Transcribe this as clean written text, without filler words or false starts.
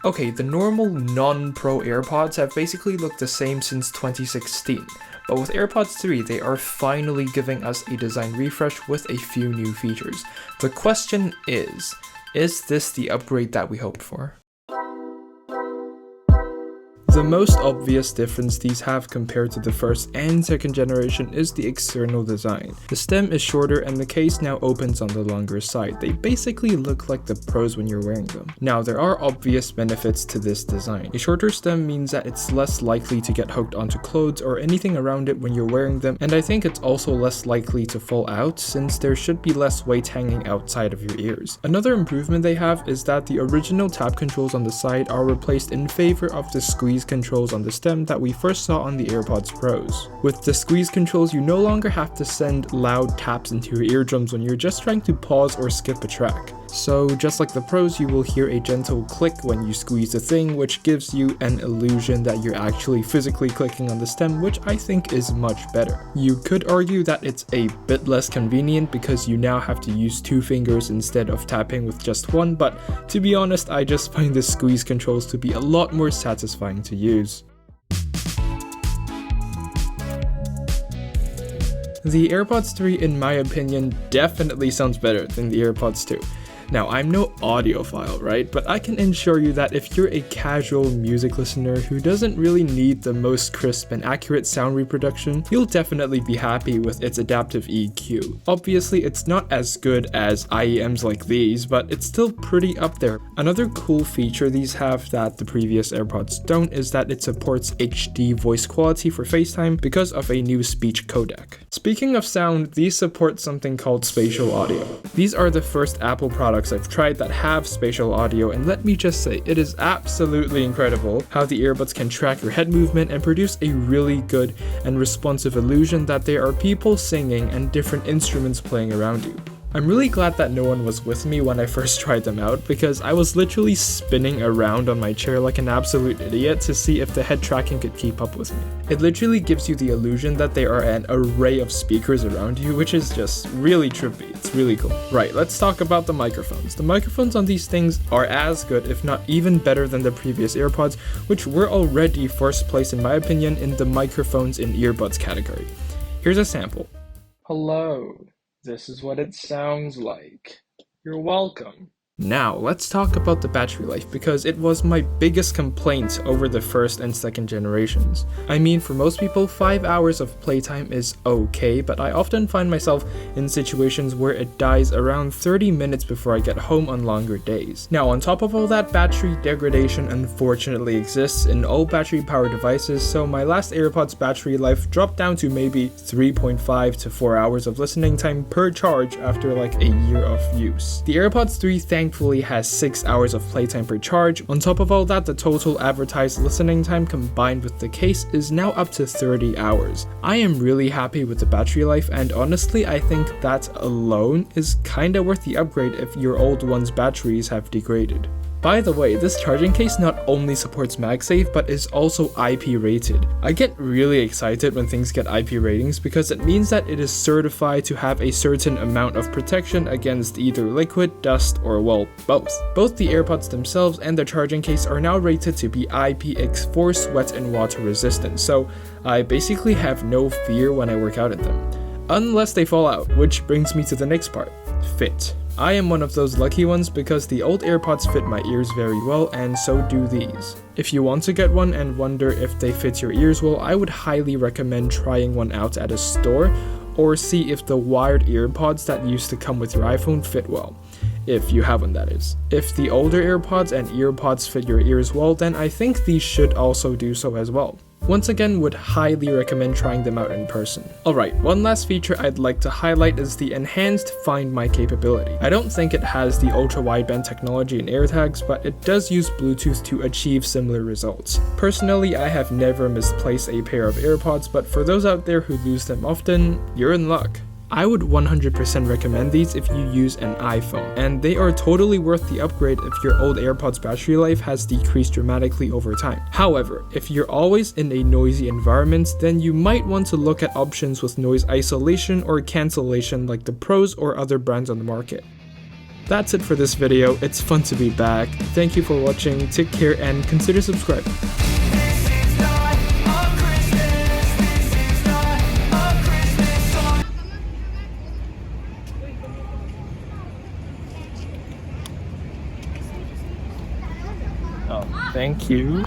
Okay, the normal non-pro AirPods have basically looked the same since 2016, but with AirPods 3 they are finally giving us a design refresh with a few new features. The question is this the upgrade that we hoped for? The most obvious difference these have compared to the first and second generation is the external design. The stem is shorter and the case now opens on the longer side. They basically look like the Pros when you're wearing them. Now, there are obvious benefits to this design. A shorter stem means that it's less likely to get hooked onto clothes or anything around it when you're wearing them, and I think it's also less likely to fall out since there should be less weight hanging outside of your ears. Another improvement they have is that the original tap controls on the side are replaced in favor of the squeeze controls on the stem that we first saw on the AirPods Pros. With the squeeze controls, you no longer have to send loud taps into your eardrums when you're just trying to pause or skip a track. So just like the Pros, you will hear a gentle click when you squeeze the thing, which gives you an illusion that you're actually physically clicking on the stem, which I think is much better. You could argue that it's a bit less convenient because you now have to use 2 fingers instead of tapping with just 1, but to be honest, I just find the squeeze controls to be a lot more satisfying to use. The AirPods 3, in my opinion, definitely sounds better than the AirPods 2. Now, I'm no audiophile, right? But I can assure you that if you're a casual music listener who doesn't really need the most crisp and accurate sound reproduction, you'll definitely be happy with its adaptive EQ. Obviously, it's not as good as IEMs like these, but it's still pretty up there. Another cool feature these have that the previous AirPods don't is that it supports HD voice quality for FaceTime because of a new speech codec. Speaking of sound, these support something called spatial audio. These are the first Apple products I've tried that have spatial audio, and let me just say, it is absolutely incredible how the earbuds can track your head movement and produce a really good and responsive illusion that there are people singing and different instruments playing around you. I'm really glad that no one was with me when I first tried them out because I was literally spinning around on my chair like an absolute idiot to see if the head tracking could keep up with me. It literally gives you the illusion that there are an array of speakers around you, which is just really trippy. It's really cool. Right, let's talk about the microphones. The microphones on these things are as good, if not even better than the previous AirPods, which were already first place in my opinion in the microphones in earbuds category. Here's a sample. Hello. This is what it sounds like. You're welcome. Now, let's talk about the battery life because it was my biggest complaint over the first and second generations. I mean, for most people, 5 hours of playtime is okay, but I often find myself in situations where it dies around 30 minutes before I get home on longer days. Now, on top of all that, battery degradation unfortunately exists in all battery-powered devices, so my last AirPods battery life dropped down to maybe 3.5 to 4 hours of listening time per charge after like a year of use. The AirPods 3 thankfully has 6 hours of playtime per charge. On top of all that, the total advertised listening time combined with the case is now up to 30 hours. I am really happy with the battery life, and honestly I think that alone is kinda worth the upgrade if your old one's batteries have degraded. By the way, this charging case not only supports MagSafe, but is also IP rated. I get really excited when things get IP ratings because it means that it is certified to have a certain amount of protection against either liquid, dust, or well, both. Both the AirPods themselves and the charging case are now rated to be IPX4 sweat and water resistant, so I basically have no fear when I work out in them. Unless they fall out, which brings me to the next part, fit. I am one of those lucky ones because the old AirPods fit my ears very well, and so do these. If you want to get one and wonder if they fit your ears well, I would highly recommend trying one out at a store or see if the wired AirPods that used to come with your iPhone fit well. If you have one, that is. If the older AirPods and EarPods fit your ears well, then I think these should also do so as well. Once again, would highly recommend trying them out in person. Alright, one last feature I'd like to highlight is the enhanced Find My capability. I don't think it has the ultra-wideband technology in AirTags, but it does use Bluetooth to achieve similar results. Personally, I have never misplaced a pair of AirPods, but for those out there who lose them often, you're in luck. I would 100% recommend these if you use an iPhone, and they are totally worth the upgrade if your old AirPods battery life has decreased dramatically over time. However, if you're always in a noisy environment, then you might want to look at options with noise isolation or cancellation like the Pros or other brands on the market. That's it for this video. It's fun to be back. Thank you for watching. Take care and consider subscribing. Oh, thank you.